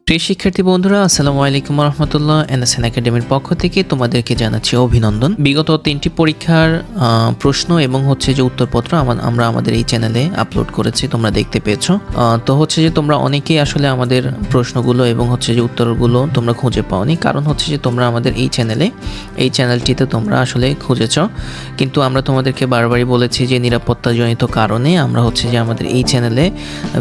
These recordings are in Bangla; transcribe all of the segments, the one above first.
প্রিয় শিক্ষার্থী বন্ধুরা, আসসালামু আলাইকুম ওয়া রাহমাতুল্লাহ। এনএসএন একাডেমির পক্ষ থেকে তোমাদেরকে জানাচ্ছি অভিনন্দন। বিগত 3টি পরীক্ষার প্রশ্ন এবং যে উত্তরপত্র আমরা আমাদের এই চ্যানেলে আপলোড করেছি, তোমরা দেখতে পেয়েছো। তো যে তোমরা অনেকেই আসলে আমাদের প্রশ্নগুলো এবং যে উত্তরগুলো তোমরা খুঁজে পাওনি, কারণ যে তোমরা আমাদের এই চ্যানেলটিতে তোমরা আসলে খুঁজেছো, কিন্তু আমরা তোমাদেরকে বারবারই বলেছি যে নিরাপত্তাজনিত কারণে আমরা যে আমাদের এই চ্যানেলে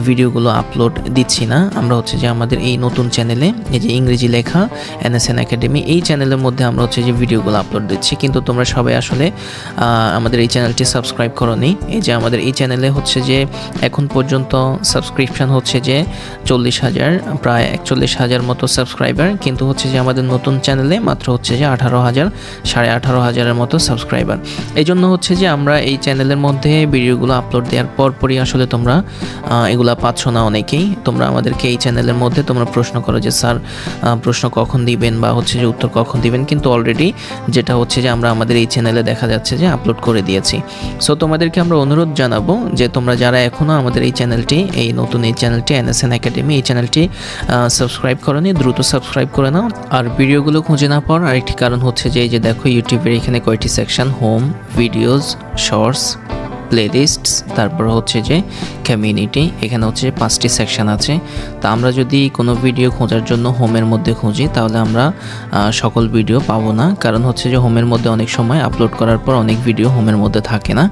ভিডিওগুলো আপলোড দিচ্ছি না। আমরা যে আমাদের এই নতুন চ্যানেলে এই যে ইংরেজি লেখা এনএসএন একাডেমি, এই চ্যানেলের মধ্যে আমরা যে ভিডিওগুলো আপলোড দিচ্ছি, কিন্তু তোমরা সবাই আসলে আমাদের এই চ্যানেলটি সাবস্ক্রাইব করোনি। এই যে আমাদের এই চ্যানেলে যে এখন পর্যন্ত সাবস্ক্রিপশন যে 40,000, প্রায় 41,000 মতো সাবস্ক্রাইবার, কিন্তু যে আমাদের নতুন চ্যানেলে মাত্র যে 18,000, 18,500-এর মতো সাবস্ক্রাইবার। এই জন্য যে আমরা এই চ্যানেলের মধ্যে ভিডিওগুলো আপলোড দেওয়ার পরপরই আসলে তোমরা এগুলা পাচ্ছ না অনেকেই। তোমরা আমাদেরকে এই চ্যানেলের মধ্যে তোমরা প্রশ্ন করো যে স্যার প্রশ্ন কখন দিবেন বা যে উত্তর কখন দিবেন, কিন্তু অলরেডি যেটা যে আমরা আমাদের এই চ্যানেলে দেখা যাচ্ছে যে আপলোড করে দিয়েছি। সো তোমাদেরকে আমরা অনুরোধ জানাবো যে তোমরা যারা এখনও আমাদের এই চ্যানেলটি এনএসএন একাডেমি এই চ্যানেলটি সাবস্ক্রাইব করোনি, দ্রুত সাবস্ক্রাইব করে নাও। আর ভিডিওগুলো খুঁজে না পাওয়ার আরেকটি কারণ যে এই যে দেখো ইউটিউবের এখানে কয়টি সেকশন: হোম, ভিডিওস, শর্টস, প্লেলিস্টস, তারপর যে কমিউনিটি, এখানে 5টি সেকশন আছে। তা আমরা যদি কোনো ভিডিও খোঁজার জন্য হোমের মধ্যে খুঁজি, তাহলে আমরা সকল ভিডিও পাবো না, কারণ যে হোমের মধ্যে অনেক সময় আপলোড করার পর অনেক ভিডিও হোমের মধ্যে থাকে না।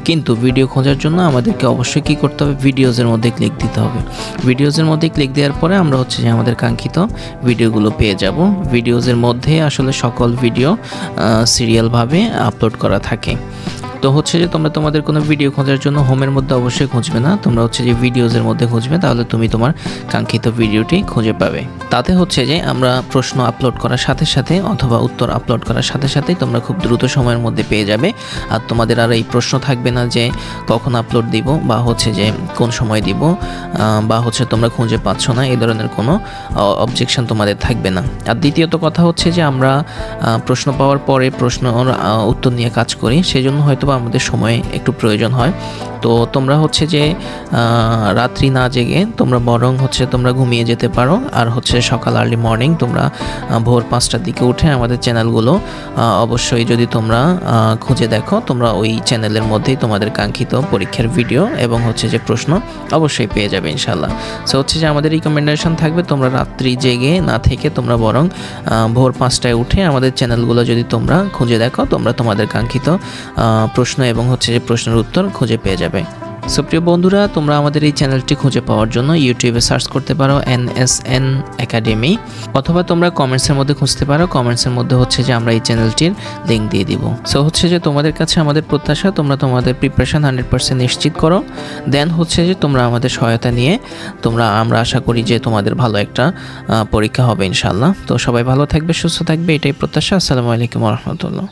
কিন্তু ভিডিও খোঁজার জন্য আমাদেরকে অবশ্যই কী করতে হবে, ভিডিওজের মধ্যে ক্লিক দিতে হবে। ভিডিওজের মধ্যে ক্লিক দেওয়ার পরে আমরা যে আমাদের কাঙ্ক্ষিত ভিডিওগুলো পেয়ে যাব। ভিডিওজের মধ্যে আসলে সকল ভিডিও সিরিয়ালভাবে আপলোড করা থাকে। তো যে তোমরা তোমাদের কোনো ভিডিও খোঁজার জন্য হোমের মধ্যে অবশ্যই খুঁজবে না, তোমরা যে ভিডিওজের মধ্যে খুঁজবে, তাহলে তুমি তোমার কাঙ্ক্ষিত ভিডিওটি খুঁজে পাবে। তাতে যে আমরা প্রশ্ন আপলোড করার সাথে সাথে অথবা উত্তর আপলোড করার সাথে সাথেই তোমরা খুব দ্রুত সময়ের মধ্যে পেয়ে যাবে। আর তোমাদের আর এই প্রশ্ন থাকবে না যে কখন আপলোড দিব বা যে কোন সময় দিব বা তোমরা খুঁজে পাচ্ছ না, এই ধরনের কোনো অবজেকশন তোমাদের থাকবে না। আর দ্বিতীয়ত কথা যে আমরা প্রশ্ন পাওয়ার পরে প্রশ্নর উত্তর নিয়ে কাজ করি, সেই জন্য হয়তো আমাদের সময় একটু প্রয়োজন হয়। তো তোমরা যে রাত্রি না জেগে তোমরা বরং তোমরা ঘুমিয়ে যেতে পারো, আর সকাল আর্লি মর্নিং তোমরা ভোর 5টার দিকে উঠে আমাদের চ্যানেলগুলো অবশ্যই যদি তোমরা খুঁজে দেখো, তোমরা ওই চ্যানেলের মধ্যেই তোমাদের কাঙ্ক্ষিত পরীক্ষার ভিডিও এবং যে প্রশ্ন অবশ্যই পেয়ে যাবে ইনশাল্লাহ। সো যে আমাদের রিকমেন্ডেশন থাকবে, তোমরা রাত্রি জেগে না থেকে তোমরা বরং ভোর 5টায় উঠে আমাদের চ্যানেলগুলো যদি তোমরা খুঁজে দেখো, তোমরা তোমাদের কাঙ্ক্ষিত প্রশ্ন এবং যে প্রশ্নের উত্তর খুঁজে পেয়ে যাবে। সো প্রিয় বন্ধুরা, তোমরা আমাদের এই চ্যানেলটি খুঁজে পাওয়ার জন্য ইউটিউবে সার্চ করতে পারো এনএসএন একাডেমি, অথবা তোমরা কমেন্টসের মধ্যে খুঁজতে পারো। কমেন্টসের মধ্যে যে আমরা এই চ্যানেলটির লিঙ্ক দিয়ে দিব। সো যে তোমাদের কাছে আমাদের প্রত্যাশা, তোমরা তোমাদের প্রিপারেশন 100% নিশ্চিত করো, দেন যে তোমরা আমাদের সহায়তা নিয়ে আমরা আশা করি যে তোমাদের ভালো একটা পরীক্ষা হবে ইনশাল্লাহ। তো সবাই ভালো থাকবে, সুস্থ থাকবে, এটাই প্রত্যাশা। আসসালামু আলাইকুম ওয়া রাহমাতুল্লাহ।